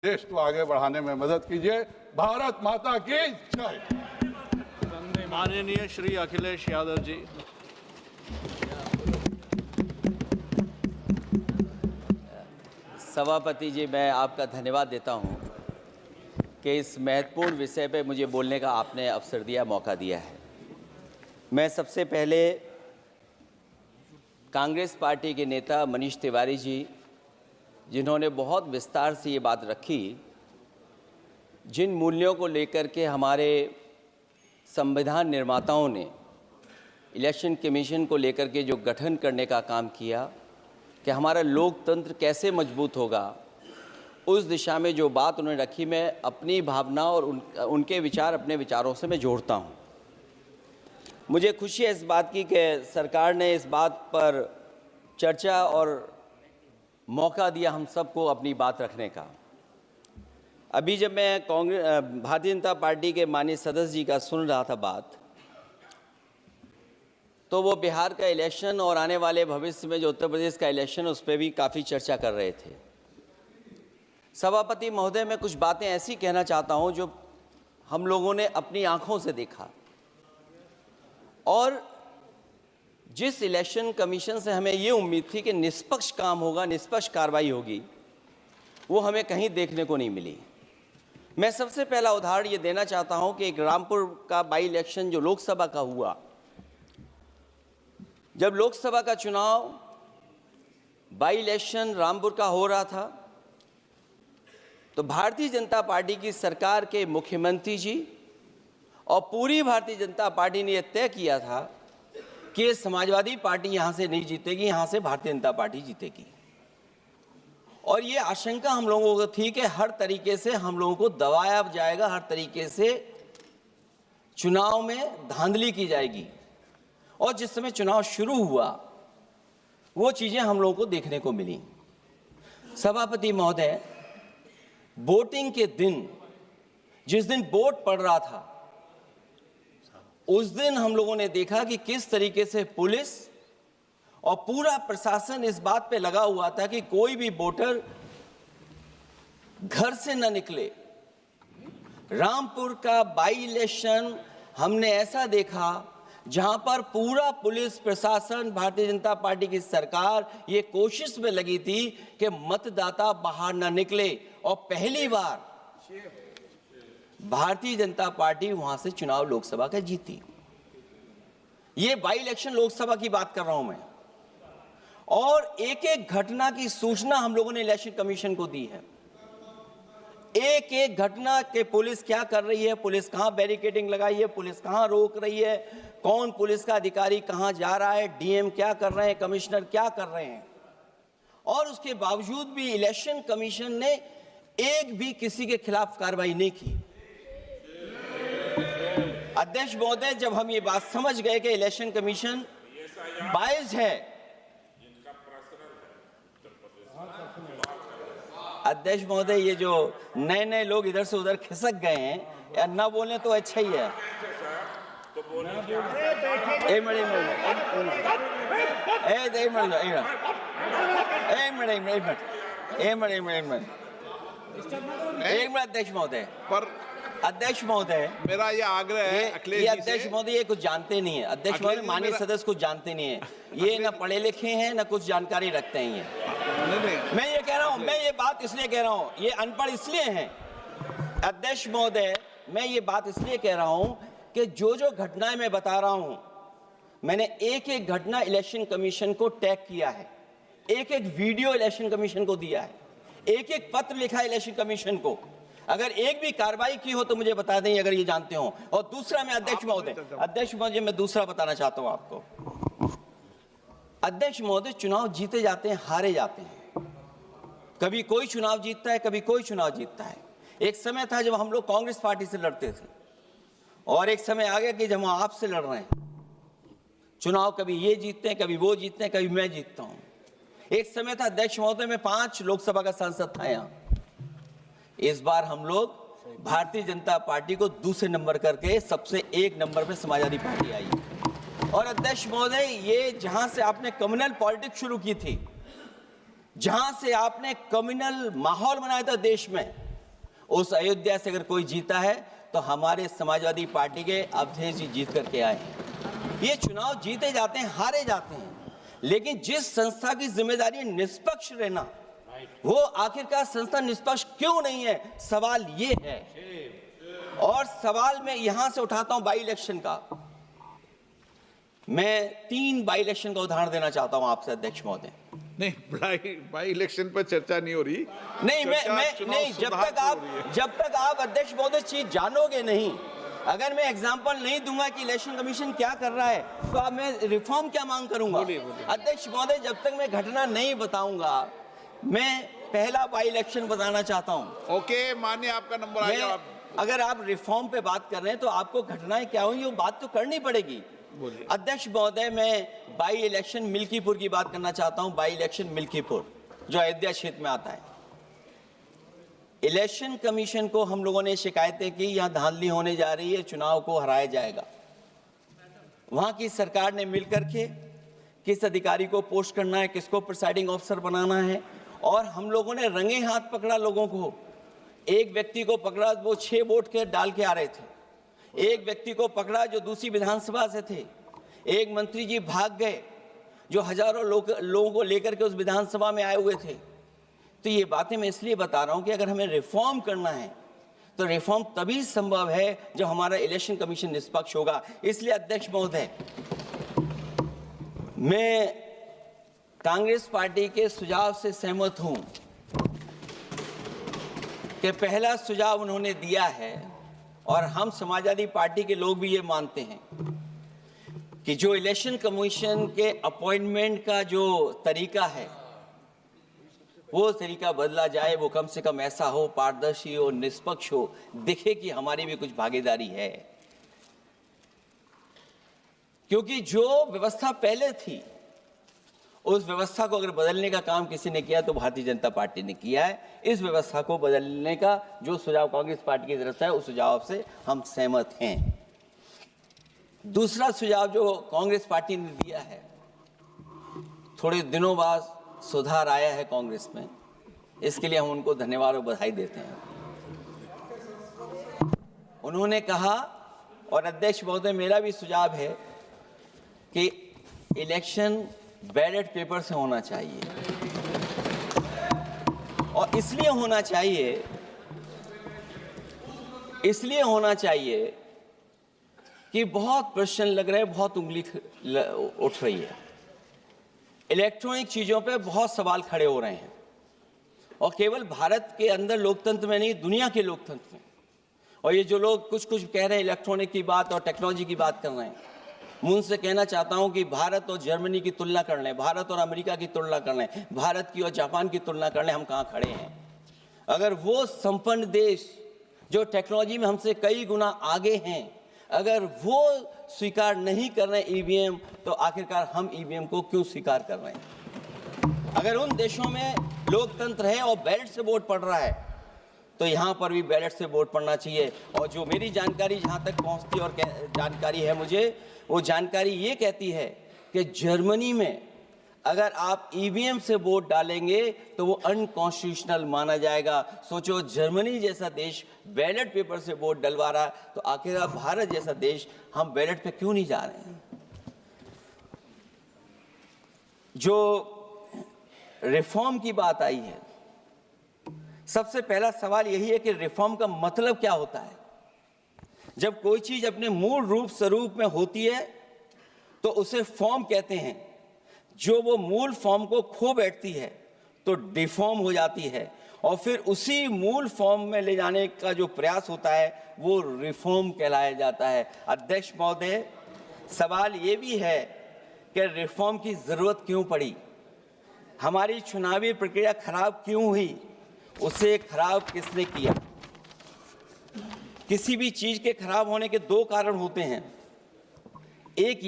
देश को आगे बढ़ाने में मदद कीजिए। भारत माता की जय। माननीय श्री अखिलेश यादव जी। सभापति जी, मैं आपका धन्यवाद देता हूं कि इस महत्वपूर्ण विषय पे मुझे बोलने का आपने अवसर दिया, मौका दिया है। मैं सबसे पहले कांग्रेस पार्टी के नेता मनीष तिवारी जी, जिन्होंने बहुत विस्तार से ये बात रखी, जिन मूल्यों को लेकर के हमारे संविधान निर्माताओं ने इलेक्शन कमीशन को लेकर के जो गठन करने का काम किया कि हमारा लोकतंत्र कैसे मजबूत होगा, उस दिशा में जो बात उन्होंने रखी, मैं अपनी भावना और उनके विचार अपने विचारों से मैं जोड़ता हूं। मुझे खुशी है इस बात की कि सरकार ने इस बात पर चर्चा और मौका दिया हम सबको अपनी बात रखने का। अभी जब मैं भारतीय जनता पार्टी के माननीय सदस्य जी का सुन रहा था बात, तो वो बिहार का इलेक्शन और आने वाले भविष्य में जो उत्तर प्रदेश का इलेक्शन, उस पर भी काफ़ी चर्चा कर रहे थे। सभापति महोदय, मैं कुछ बातें ऐसी कहना चाहता हूं जो हम लोगों ने अपनी आंखों से देखा, और जिस इलेक्शन कमीशन से हमें ये उम्मीद थी कि निष्पक्ष काम होगा, निष्पक्ष कार्रवाई होगी, वो हमें कहीं देखने को नहीं मिली। मैं सबसे पहला उदाहरण ये देना चाहता हूं कि एक रामपुर का बाई इलेक्शन जो लोकसभा का हुआ, जब लोकसभा का चुनाव बाई इलेक्शन रामपुर का हो रहा था, तो भारतीय जनता पार्टी की सरकार के मुख्यमंत्री जी और पूरी भारतीय जनता पार्टी ने यह तय किया था कि समाजवादी पार्टी यहां से नहीं जीतेगी, यहां से भारतीय जनता पार्टी जीतेगी। और ये आशंका हम लोगों को थी कि हर तरीके से हम लोगों को दबाया जाएगा, हर तरीके से चुनाव में धांधली की जाएगी। और जिस समय चुनाव शुरू हुआ, वो चीजें हम लोगों को देखने को मिली। सभापति महोदय, वोटिंग के दिन, जिस दिन वोट पड़ रहा था, उस दिन हम लोगों ने देखा कि किस तरीके से पुलिस और पूरा प्रशासन इस बात पे लगा हुआ था कि कोई भी वोटर घर से न निकले। रामपुर का बाई इलेक्शन हमने ऐसा देखा जहां पर पूरा पुलिस प्रशासन, भारतीय जनता पार्टी की सरकार ये कोशिश में लगी थी कि मतदाता बाहर न निकले, और पहली बार भारतीय जनता पार्टी वहां से चुनाव लोकसभा का जीती। ये बाई इलेक्शन लोकसभा की बात कर रहा हूं मैं। और एक एक घटना की सूचना हम लोगों ने इलेक्शन कमीशन को दी है। एक एक घटना के पुलिस क्या कर रही है, पुलिस कहां बैरिकेडिंग लगाई है, पुलिस कहां रोक रही है, कौन पुलिस का अधिकारी कहां जा रहा है, डीएम क्या कर रहे हैं, कमिश्नर क्या कर रहे हैं। और उसके बावजूद भी इलेक्शन कमीशन ने एक भी किसी के खिलाफ कार्रवाई नहीं की। अध्यक्ष महोदय, जब हम ये बात समझ गए कि इलेक्शन कमीशन बायस्ड है, अध्यक्ष महोदय, ये जो नए नए लोग इधर से उधर खिसक गए हैं, या ना बोले तो अच्छा ही है। एक मिनट अध्यक्ष महोदय, पर अध्यक्ष महोदय, मेरा ये आग्रह है अखिलेश जी से। अध्यक्ष महोदय ये कुछ जानते नहीं है। अध्यक्ष महोदय, माननीय सदस्य कुछ जानते नहीं है, ये ना पढ़े लिखे हैं ना कुछ जानकारी रखते हैं। ये मैं ये कह रहा हूं, मैं ये बात इसलिए कह रहा हूं, ये अनपढ़ इसलिए हैं। अध्यक्ष महोदय, मैं ये बात इसलिए कह रहा हूं कि जो जो घटनाएं मैं बता रहा हूं, मैंने एक एक घटना इलेक्शन कमीशन को टैग किया है, एक एक वीडियो इलेक्शन कमीशन को दिया है, एक एक पत्र लिखा है इलेक्शन कमीशन को। अगर एक भी कार्रवाई की हो तो मुझे बता दें, अगर ये जानते हो। और दूसरा, मैं अध्यक्ष महोदय, मैं दूसरा बताना चाहता हूं आपको। अध्यक्ष महोदय, चुनाव जीते जाते हैं, हारे जाते हैं। कभी कोई चुनाव जीतता है, कभी कोई चुनाव जीतता है। एक समय था जब हम लोग कांग्रेस पार्टी से लड़ते थे, और एक समय आ गया कि जब हम आपसे लड़ रहे हैं। चुनाव कभी ये जीतते हैं, कभी वो जीतते हैं, कभी मैं जीतता हूं। एक समय था अध्यक्ष महोदय, मैं 5 लोकसभा का सांसद था यहां। इस बार हम लोग भारतीय जनता पार्टी को दूसरे नंबर करके सबसे 1 नंबर पे समाजवादी पार्टी आई। और अध्यक्ष महोदय, ये जहां से आपने कम्युनल पॉलिटिक्स शुरू की थी, जहां से आपने कम्युनल माहौल बनाया था देश में, उस अयोध्या से अगर कोई जीता है तो हमारे समाजवादी पार्टी के अवधेश जी जीत करके आए हैं। ये चुनाव जीते जाते हैं, हारे जाते हैं, लेकिन जिस संस्था की जिम्मेदारी निष्पक्ष रहना, वो आखिरकार संस्था निष्पक्ष क्यों नहीं है, सवाल ये है। और सवाल मैं यहां से उठाता हूं बाई इलेक्शन का। मैं 3 बाई इलेक्शन का उदाहरण देना चाहता हूं आपसे अध्यक्ष महोदय। नहीं, बाई इलेक्शन पर चर्चा नहीं हो रही। नहीं, मैं नहीं, जब तक आप अध्यक्ष महोदय चीज जानोगे नहीं, अगर मैं एग्जांपल नहीं दूंगा कि इलेक्शन कमीशन क्या कर रहा है, तो अब मैं रिफॉर्म क्या मांग करूंगा। अध्यक्ष महोदय, जब तक मैं घटना नहीं बताऊंगा, मैं पहला बाई इलेक्शन बताना चाहता हूं। ओके, मानिए आपका नंबर आएगा। अगर आप रिफॉर्म पे बात कर रहे हैं तो आपको घटनाएं क्या हुई वो बात तो करनी पड़ेगी। अध्यक्ष महोदय, मैं बाई इलेक्शन मिल्कीपुर की बात करना चाहता हूं। बाई इलेक्शन मिल्कीपुर जो अयोध्या क्षेत्र में आता है, इलेक्शन कमीशन को हम लोगों ने शिकायतें की, यहां धांधली होने जा रही है, चुनाव को हराया जाएगा। वहां की सरकार ने मिलकर के किस अधिकारी को पोस्ट करना है, किसको प्रिसाइडिंग ऑफिसर बनाना है, और हम लोगों ने रंगे हाथ पकड़ा लोगों को। एक व्यक्ति को पकड़ा, वो 6 वोट के डाल के आ रहे थे। एक व्यक्ति को पकड़ा जो दूसरी विधानसभा से थे। एक मंत्री जी भाग गए जो हजारों लोगों को लेकर के उस विधानसभा में आए हुए थे। तो ये बातें मैं इसलिए बता रहा हूं कि अगर हमें रिफॉर्म करना है तो रिफॉर्म तभी संभव है जब हमारा इलेक्शन कमीशन निष्पक्ष होगा। इसलिए अध्यक्ष महोदय, मैं कांग्रेस पार्टी के सुझाव से सहमत हूं कि पहला सुझाव उन्होंने दिया है, और हम समाजवादी पार्टी के लोग भी ये मानते हैं कि जो इलेक्शन कमीशन के अपॉइंटमेंट का जो तरीका है वो तरीका बदला जाए। वो कम से कम ऐसा हो, पारदर्शी हो, निष्पक्ष हो, दिखे कि हमारी भी कुछ भागीदारी है। क्योंकि जो व्यवस्था पहले थी उस व्यवस्था को अगर बदलने का काम किसी ने किया तो भारतीय जनता पार्टी ने किया है। इस व्यवस्था को बदलने का जो सुझाव कांग्रेस पार्टी की तरफ से है, उस सुझाव से हम सहमत हैं। दूसरा सुझाव जो कांग्रेस पार्टी ने दिया है, थोड़े दिनों बाद सुधार आया है कांग्रेस में, इसके लिए हम उनको धन्यवाद और बधाई देते हैं। उन्होंने कहा, और अध्यक्ष महोदय मेरा भी सुझाव है कि इलेक्शन बैलेट पेपर से होना चाहिए, और इसलिए होना चाहिए कि बहुत प्रश्न लग रहे हैं, बहुत उंगली उठ रही है, इलेक्ट्रॉनिक चीजों पे बहुत सवाल खड़े हो रहे हैं, और केवल भारत के अंदर लोकतंत्र में नहीं, दुनिया के लोकतंत्र में। और ये जो लोग कुछ कह रहे हैं इलेक्ट्रॉनिक की बात और टेक्नोलॉजी की बात कर रहे हैं, मैं उनसे कहना चाहता हूं कि भारत और जर्मनी की तुलना कर लें, भारत और अमेरिका की तुलना कर लें, भारत की और जापान की तुलना कर लें, हम कहां खड़े हैं। अगर वो संपन्न देश जो टेक्नोलॉजी में हमसे कई गुना आगे हैं, अगर वो स्वीकार नहीं कर रहे ईवीएम, तो आखिरकार हम ईवीएम को क्यों स्वीकार कर रहे हैं। अगर उन देशों में लोकतंत्र है और बैलेट से वोट पड़ रहा है, तो यहाँ पर भी बैलेट से वोट पड़ना चाहिए। और जो मेरी जानकारी जहाँ तक पहुँचती और जानकारी है मुझे, वो जानकारी ये कहती है कि जर्मनी में अगर आप ईवीएम से वोट डालेंगे तो वो अनकॉन्स्टिट्यूशनल माना जाएगा। सोचो, जर्मनी जैसा देश बैलेट पेपर से वोट डलवा रहा है, तो आखिर भारत जैसा देश हम बैलेट पे क्यों नहीं जा रहे हैं। जो रिफॉर्म की बात आई है, सबसे पहला सवाल यही है कि रिफॉर्म का मतलब क्या होता है। जब कोई चीज अपने मूल रूप स्वरूप में होती है तो उसे फॉर्म कहते हैं। जो वो मूल फॉर्म को खो बैठती है तो डिफॉर्म हो जाती है, और फिर उसी मूल फॉर्म में ले जाने का जो प्रयास होता है वो रिफॉर्म कहलाया जाता है। अध्यक्ष महोदय, सवाल ये भी है कि रिफॉर्म की जरूरत क्यों पड़ी, हमारी चुनावी प्रक्रिया खराब क्यों हुई, उसे खराब किसने किया। किसी भी चीज के खराब होने के 2 कारण होते हैं। एक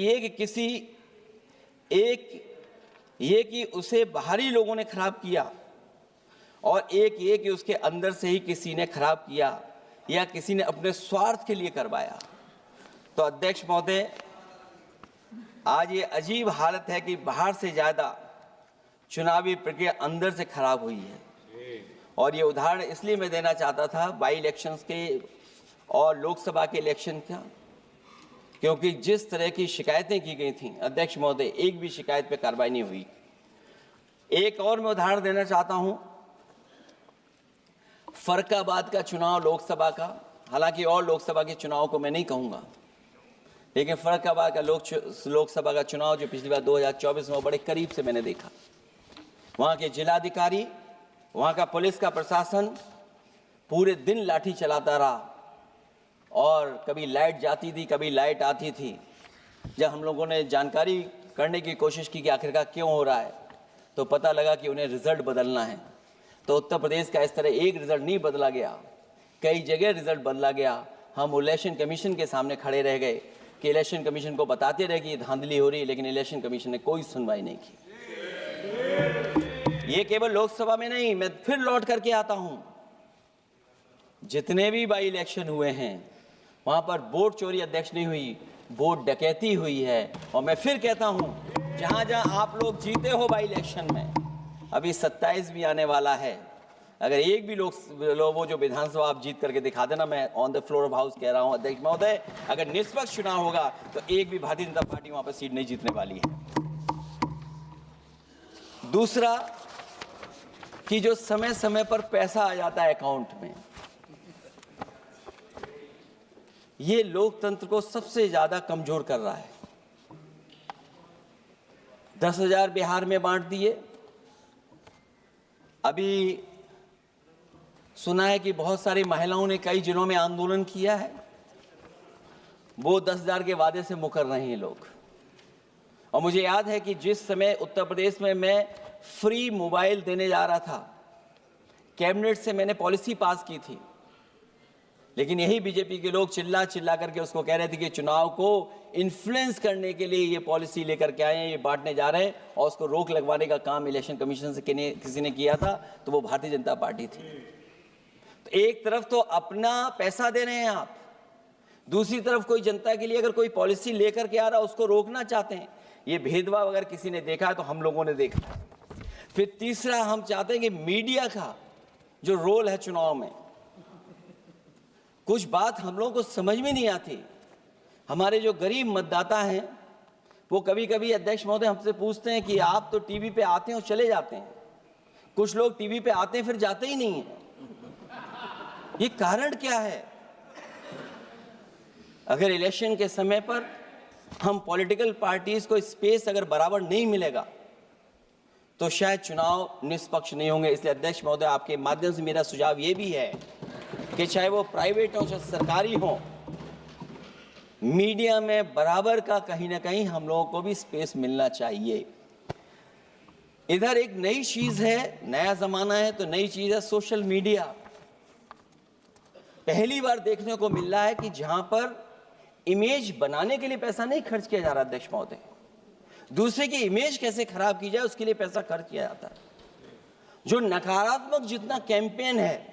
ये कि उसे बाहरी लोगों ने खराब किया, और एक ये कि उसके अंदर से ही किसी ने खराब किया या किसी ने अपने स्वार्थ के लिए करवाया। तो अध्यक्ष महोदय, आज ये अजीब हालत है कि बाहर से ज्यादा चुनावी प्रक्रिया अंदर से खराब हुई है। और ये उदाहरण इसलिए मैं देना चाहता था बाई इलेक्शंस के और लोकसभा के इलेक्शन का, क्योंकि जिस तरह की शिकायतें की गई थीं अध्यक्ष महोदय, एक भी शिकायत पे कार्रवाई नहीं हुई। एक और मैं उदाहरण देना चाहता हूं, फर्रुखाबाद का चुनाव लोकसभा का, हालांकि और लोकसभा के चुनाव को मैं नहीं कहूंगा, लेकिन फर्रुखाबाद का लोकसभा का चुनाव जो पिछली बार 2024 में बड़े करीब से मैंने देखा। वहां के जिलाधिकारी, वहां का पुलिस का प्रशासन पूरे दिन लाठी चलाता रहा और कभी लाइट जाती थी, कभी लाइट आती थी। जब हम लोगों ने जानकारी करने की कोशिश की कि आखिरकार क्यों हो रहा है, तो पता लगा कि उन्हें रिजल्ट बदलना है। तो उत्तर प्रदेश का इस तरह एक रिजल्ट नहीं बदला गया, कई जगह रिजल्ट बदला गया। हम इलेक्शन कमीशन के सामने खड़े रह गए कि इलेक्शन कमीशन को बताते रहे कि धांधली हो रही है, लेकिन इलेक्शन कमीशन ने कोई सुनवाई नहीं की। ये केवल लोकसभा में नहीं, मैं फिर लौट करके आता हूं, जितने भी बाई इलेक्शन हुए हैं वहां पर वोट चोरी अध्यक्ष नहीं हुई, वोट डकैती हुई है। और मैं फिर कहता हूं, जहां जहां आप लोग जीते हो बाई इलेक्शन में, अभी 27 भी आने वाला है, अगर एक भी लोग वो जो विधानसभा आप जीत करके दिखा देना, मैं on the floor of house कह रहा हूं अध्यक्ष महोदय, अगर निष्पक्ष चुनाव होगा तो एक भी भारतीय जनता पार्टी वहां पर सीट नहीं जीतने वाली है। दूसरा कि जो समय समय पर पैसा आ जाता है अकाउंट में, ये लोकतंत्र को सबसे ज्यादा कमजोर कर रहा है। 10,000 बिहार में बांट दिए। अभी सुना है कि बहुत सारी महिलाओं ने कई जिलों में आंदोलन किया है, वो 10,000 के वादे से मुकर रहे हैं लोग। और मुझे याद है कि जिस समय उत्तर प्रदेश में मैं फ्री मोबाइल देने जा रहा था, कैबिनेट से मैंने पॉलिसी पास की थी, लेकिन यही बीजेपी के लोग चिल्ला चिल्ला करके उसको कह रहे थे कि चुनाव को इन्फ्लुएंस करने के लिए ये पॉलिसी लेकर के आए हैं, ये बांटने जा रहे हैं, और उसको रोक लगवाने का काम इलेक्शन कमीशन से किसी ने किया था, तो वो भारतीय जनता पार्टी थी। तो एक तरफ तो अपना पैसा दे रहे हैं आप, दूसरी तरफ कोई जनता के लिए अगर कोई पॉलिसी लेकर के आ रहा है उसको रोकना चाहते हैं। ये भेदभाव अगर किसी ने देखा है तो हम लोगों ने देखा है। फिर तीसरा, हम चाहते हैं कि मीडिया का जो रोल है चुनाव में, कुछ बात हम लोगों को समझ में नहीं आती। हमारे जो गरीब मतदाता हैं वो कभी कभी अध्यक्ष महोदय हमसे पूछते हैं कि आप तो टीवी पे आते हैं और चले जाते हैं, कुछ लोग टीवी पे आते हैं फिर जाते ही नहीं हैं। ये कारण क्या है? अगर इलेक्शन के समय पर हम पॉलिटिकल पार्टीज को स्पेस अगर बराबर नहीं मिलेगा तो शायद चुनाव निष्पक्ष नहीं होंगे। इसलिए अध्यक्ष महोदय, आपके माध्यम से मेरा सुझाव ये भी है कि चाहे वो प्राइवेट हो चाहे सरकारी हो, मीडिया में बराबर का कहीं ना कहीं हम लोगों को भी स्पेस मिलना चाहिए। इधर एक नई चीज है, नया जमाना है, तो नई चीज है सोशल मीडिया। पहली बार देखने को मिल रहा है कि जहां पर इमेज बनाने के लिए पैसा नहीं खर्च किया जा रहा अध्यक्ष महोदय, दूसरे की इमेज कैसे खराब की जाए उसके लिए पैसा खर्च किया जाता है। जो नकारात्मक जितना कैंपेन है,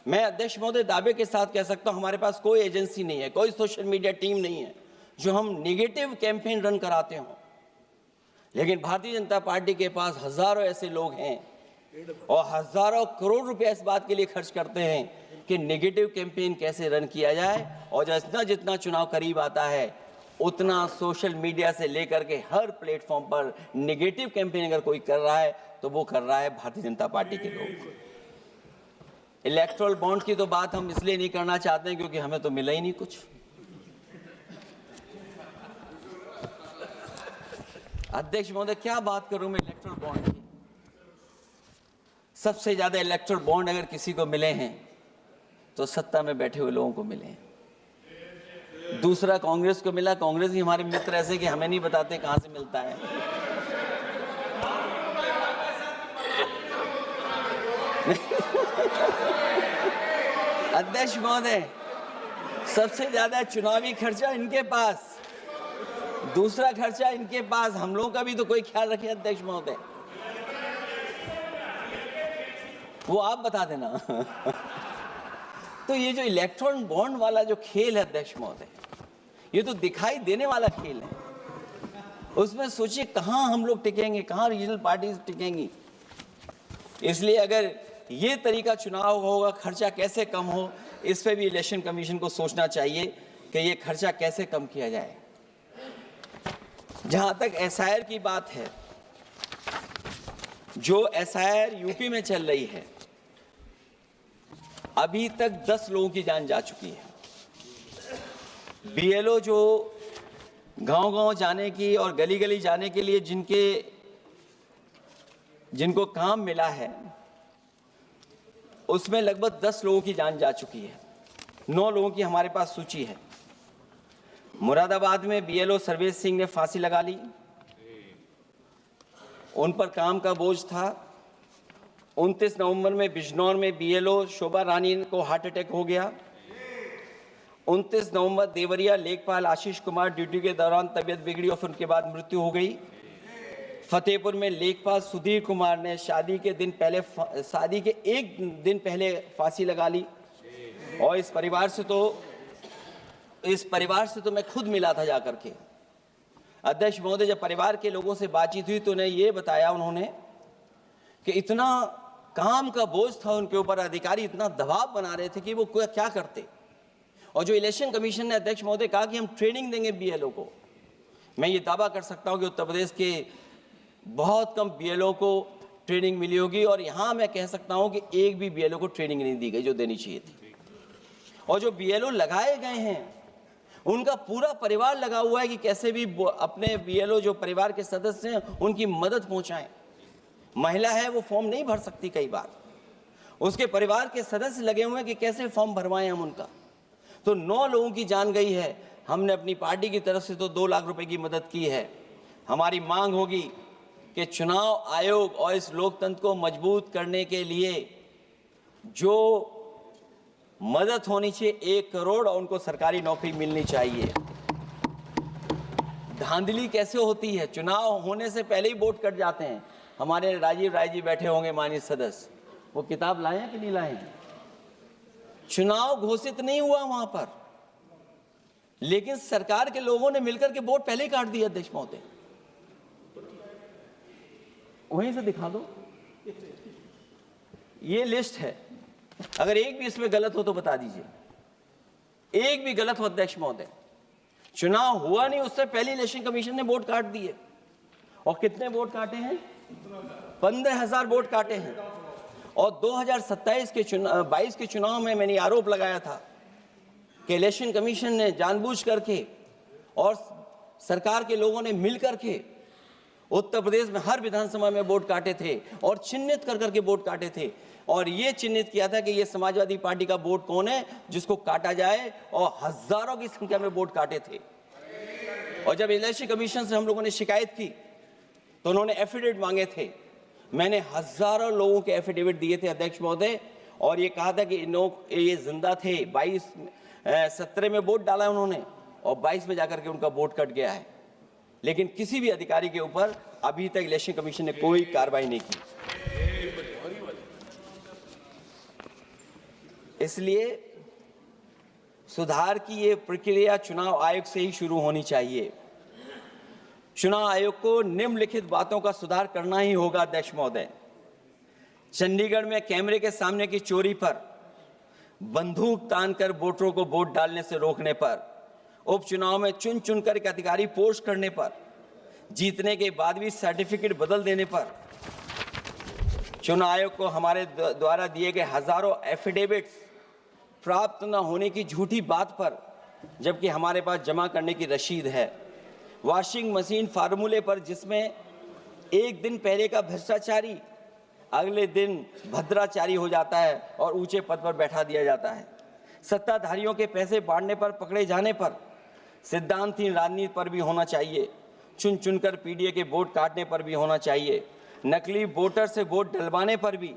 मैं अध्यक्ष महोदय दावे के साथ कह सकता हूं, हमारे पास कोई एजेंसी नहीं है, कोई सोशल मीडिया टीम नहीं है जो हम नेगेटिव कैंपेन रन कराते हो, लेकिन भारतीय जनता पार्टी के पास हजारों ऐसे लोग हैं और हजारों करोड़ रुपए इस बात के लिए खर्च करते हैं कि नेगेटिव कैंपेन कैसे रन किया जाए। और जितना जितना चुनाव करीब आता है उतना सोशल मीडिया से लेकर के हर प्लेटफॉर्म पर नेगेटिव कैंपेन अगर कोई कर रहा है तो वो कर रहा है भारतीय जनता पार्टी के लोग। इलेक्टोरल बॉन्ड की तो बात हम इसलिए नहीं करना चाहते हैं क्योंकि हमें तो मिला ही नहीं कुछ। अध्यक्ष महोदय, क्या बात करूं मैं इलेक्टोरल बॉन्ड की? सबसे ज्यादा इलेक्टोरल बॉन्ड अगर किसी को मिले हैं तो सत्ता में बैठे हुए लोगों को मिले हैं। दूसरा कांग्रेस को मिला, कांग्रेस ही हमारे मित्र ऐसे कि हमें नहीं बताते कहां से मिलता है। अध्यक्ष महोदय, सबसे ज्यादा चुनावी खर्चा इनके पास, दूसरा खर्चा इनके पास, हम लोगों का भी तो कोई ख्याल रखे अध्यक्ष महोदय, वो आप बता देना। तो ये जो इलेक्ट्रॉन बॉन्ड वाला जो खेल है अध्यक्ष महोदय, ये तो दिखाई देने वाला खेल है। उसमें सोचिए कहां हम लोग टिकेंगे, कहां रीजनल पार्टीज टिकेंगी। इसलिए अगर ये तरीका चुनाव होगा, खर्चा कैसे कम हो, इस पे भी इलेक्शन कमीशन को सोचना चाहिए कि ये खर्चा कैसे कम किया जाए। जहां तक एसआईआर की बात है, जो एसआईआर यूपी में चल रही है, अभी तक 10 लोगों की जान जा चुकी है। बीएलओ जो गांव-गांव जाने की और गली-गली जाने के लिए जिनको काम मिला है, उसमें लगभग 10 लोगों की जान जा चुकी है। 9 लोगों की हमारे पास सूची है। मुरादाबाद में बीएलओ सर्वेश सिंह ने फांसी लगा ली, उन पर काम का बोझ था। 29 नवंबर में बिजनौर में बीएलओ शोभा रानी को हार्ट अटैक हो गया। 29 नवंबर देवरिया लेखपाल आशीष कुमार ड्यूटी के दौरान तबीयत बिगड़ी और फिर उनके बाद मृत्यु हो गई। फतेहपुर में लेखपाल सुधीर कुमार ने शादी के एक दिन पहले फांसी लगा ली। और इस परिवार से तो मैं खुद मिला था जाकर के। अध्यक्ष महोदय, जब परिवार के लोगों से बातचीत हुई तो उन्हें ये बताया उन्होंने कि इतना काम का बोझ था उनके ऊपर, अधिकारी इतना दबाव बना रहे थे कि वो क्या करते। और जो इलेक्शन कमीशन ने, अध्यक्ष महोदय, कहा कि हम ट्रेनिंग देंगे बीएलओ को, मैं ये दावा कर सकता हूं कि उत्तर प्रदेश के बहुत कम बीएलओ को ट्रेनिंग मिली होगी। और यहां मैं कह सकता हूं कि एक भी बीएलओ को ट्रेनिंग नहीं दी गई जो देनी चाहिए थी। और जो बीएलओ लगाए गए हैं, उनका पूरा परिवार लगा हुआ है कि कैसे भी अपने बीएलओ जो परिवार के सदस्य हैं उनकी मदद पहुंचाएं। महिला है, वो फॉर्म नहीं भर सकती, कई बार उसके परिवार के सदस्य लगे हुए हैं कि कैसे फॉर्म भरवाएं हम उनका। तो 9 लोगों की जान गई है। हमने अपनी पार्टी की तरफ से तो 2 लाख रुपए की मदद की है। हमारी मांग होगी कि चुनाव आयोग और इस लोकतंत्र को मजबूत करने के लिए जो मदद होनी चाहिए 1 करोड़, और उनको सरकारी नौकरी मिलनी चाहिए। धांधली कैसे होती है, चुनाव होने से पहले ही वोट कट जाते हैं। हमारे राजीव राय जी बैठे होंगे, माननीय सदस्य, वो किताब लाए हैं कि नहीं लाए हैं? चुनाव घोषित नहीं हुआ वहां पर, लेकिन सरकार के लोगों ने मिलकर के वोट पहले ही काट दिया। अध्यक्ष महोदय, वहीं से दिखा दो, ये लिस्ट है। अगर एक भी इसमें गलत हो तो बता दीजिए, एक भी गलत हो अध्यक्ष महोदय। चुनाव हुआ नहीं, उससे पहले इलेक्शन कमीशन ने वोट काट दिए। और कितने वोट काटे हैं? 15,000 वोट काटे हैं। और 2027 के 22 के चुनाव में मैंने आरोप लगाया था कि इलेक्शन कमीशन ने जानबूझ करके और सरकार के लोगों ने मिल करके उत्तर प्रदेश में हर विधानसभा में वोट काटे थे और चिन्हित कर करके वोट काटे थे। और ये चिन्हित किया था कि ये समाजवादी पार्टी का वोट कौन है जिसको काटा जाए, और हजारों की संख्या में वोट काटे थे। और जब इलेक्शन कमीशन से हम लोगों ने शिकायत की तो उन्होंने एफिडेविट मांगे थे। मैंने हजारों लोगों के एफिडेविट दिए थे अध्यक्ष महोदय, और ये कहा था कि ये जिंदा थे। 17 में वोट डाला उन्होंने और 22 में जाकर के उनका वोट कट गया है। लेकिन किसी भी अधिकारी के ऊपर अभी तक इलेक्शन कमीशन ने कोई कार्रवाई नहीं की। इसलिए सुधार की ये प्रक्रिया चुनाव आयोग से ही शुरू होनी चाहिए। चुनाव आयोग को निम्नलिखित बातों का सुधार करना ही होगा। अध्यक्ष महोदय, चंडीगढ़ में कैमरे के सामने की चोरी पर, बंदूक तानकर वोटरों को वोट डालने से रोकने पर, उपचुनाव में चुन चुनकर एक अधिकारी पोस्ट करने पर, जीतने के बाद भी सर्टिफिकेट बदल देने पर, चुनाव आयोग को हमारे द्वारा दिए गए हजारों एफिडेविट्स प्राप्त न होने की झूठी बात पर, जबकि हमारे पास जमा करने की रसीद है, वॉशिंग मशीन फार्मूले पर जिसमें एक दिन पहले का भ्रष्टाचारी अगले दिन भद्राचारी हो जाता है और ऊंचे पद पर बैठा दिया जाता है, सत्ताधारियों के पैसे बांटने पर पकड़े जाने पर, सिद्धांतहीन राजनीति पर भी होना चाहिए, चुन चुनकर पीडीए के वोट काटने पर भी होना चाहिए, नकली वोटर से वोट डलवाने पर भी,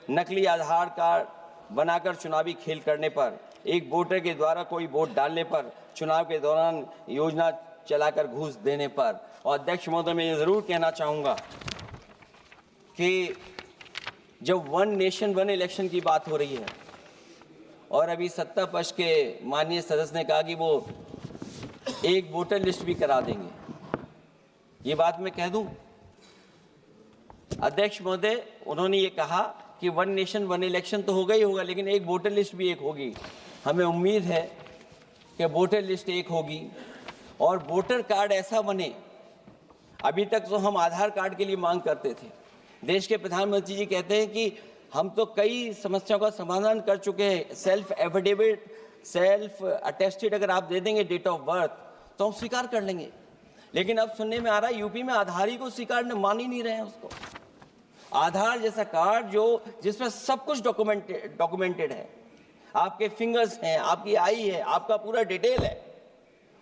नकली आधार कार्ड बनाकर चुनावी खेल करने पर, एक वोटर के द्वारा कोई वोट डालने पर, चुनाव के दौरान योजना चलाकर घूस देने पर। और अध्यक्ष महोदय, मैं ये जरूर कहना चाहूंगा कि जब 1 नेशन 1 इलेक्शन की बात हो रही है और अभी सत्ता पक्ष के माननीय सदस्य ने कहा कि वो एक वोटर लिस्ट भी करा देंगे, ये बात मैं कह दूं अध्यक्ष महोदय, उन्होंने ये कहा कि वन नेशन वन इलेक्शन तो होगा ही होगा, लेकिन एक वोटर लिस्ट भी एक होगी। हमें उम्मीद है कि वोटर लिस्ट एक होगी और वोटर कार्ड ऐसा बने। अभी तक तो हम आधार कार्ड के लिए मांग करते थे। देश के प्रधानमंत्री जी कहते हैं कि हम तो कई समस्याओं का समाधान कर चुके हैं, सेल्फ एफिडेविट, सेल्फ अटेस्टेड अगर आप दे देंगे डेट ऑफ बर्थ तो हम स्वीकार कर लेंगे। लेकिन अब सुनने में आ रहा है यूपी में आधार ही को स्वीकार मान ही नहीं रहे हैं उसको। आधार जैसा कार्ड जो जिसमें सब कुछ डॉक्यूमेंटेड है, आपके फिंगर्स हैं, आपकी आई है, आपका पूरा डिटेल है,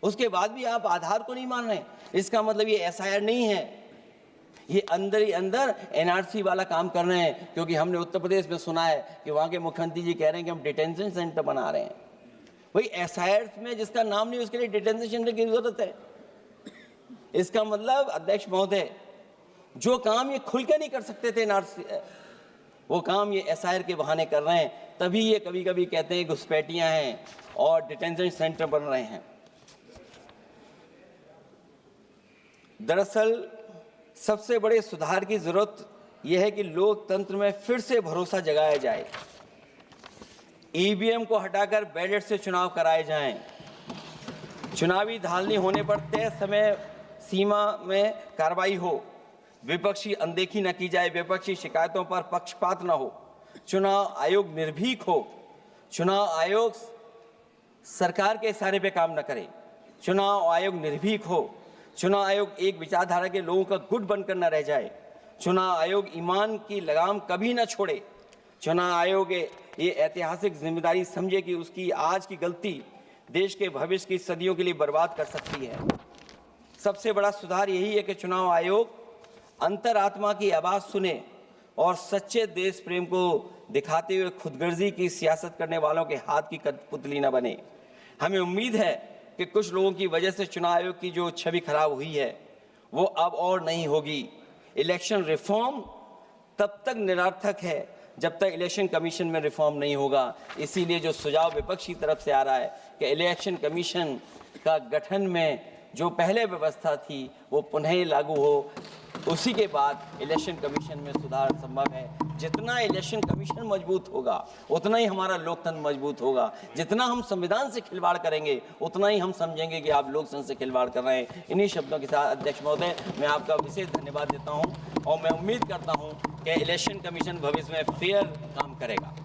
उसके बाद भी आप आधार को नहीं मान रहे। इसका मतलब ये एसआईआर नहीं है, ये अंदर ही अंदर एनआरसी वाला काम कर रहे हैं। क्योंकि हमने उत्तर प्रदेश में सुना है कि वहाँ के मुख्यमंत्री जी कह रहे हैं कि हम डिटेंशन सेंटर बना रहे हैं। वही एसआईआर में जिसका नाम नहीं उसके लिए डिटेंशन सेंटर की जरूरत है। इसका मतलब अध्यक्ष महोदय, जो काम ये खुल के नहीं कर सकते थे एनआरसी, वो काम ये एसआईआर के बहाने कर रहे हैं। तभी ये कभी कभी कहते हैं घुसपैठियां हैं और डिटेंशन सेंटर बन रहे हैं। दरअसल सबसे बड़े सुधार की जरूरत यह है कि लोकतंत्र में फिर से भरोसा जगाया जाए। ईवीएम को हटाकर बैलेट से चुनाव कराए जाएं। चुनावी धांधली होने पर तय समय सीमा में कार्रवाई हो। विपक्षी अनदेखी न की जाए, विपक्षी शिकायतों पर पक्षपात न हो। चुनाव आयोग निर्भीक हो। चुनाव आयोग सरकार के इशारे पे काम न करे। चुनाव आयोग निर्भीक हो। चुनाव आयोग एक विचारधारा के लोगों का गुट बनकर न रह जाए। चुनाव आयोग ईमान की लगाम कभी न छोड़े। चुनाव आयोग ये ऐतिहासिक जिम्मेदारी समझे कि उसकी आज की गलती देश के भविष्य की सदियों के लिए बर्बाद कर सकती है। सबसे बड़ा सुधार यही है कि चुनाव आयोग अंतरात्मा की आवाज सुने और सच्चे देश प्रेम को दिखाते हुए खुदगर्जी की सियासत करने वालों के हाथ की कठपुतली न बने। हमें उम्मीद है कि कुछ लोगों की वजह से चुनाव आयोग की जो छवि खराब हुई है वो अब और नहीं होगी। इलेक्शन रिफॉर्म तब तक निरर्थक है जब तक इलेक्शन कमीशन में रिफॉर्म नहीं होगा। इसीलिए जो सुझाव विपक्ष की तरफ से आ रहा है कि इलेक्शन कमीशन का गठन में जो पहले व्यवस्था थी वो पुनः लागू हो, उसी के बाद इलेक्शन कमीशन में सुधार संभव है। जितना इलेक्शन कमीशन मजबूत होगा उतना ही हमारा लोकतंत्र मजबूत होगा। जितना हम संविधान से खिलवाड़ करेंगे उतना ही हम समझेंगे कि आप लोकतंत्र से खिलवाड़ कर रहे हैं। इन्हीं शब्दों के साथ अध्यक्ष महोदय मैं आपका विशेष धन्यवाद देता हूं और मैं उम्मीद करता हूं कि इलेक्शन कमीशन भविष्य में फेयर काम करेगा।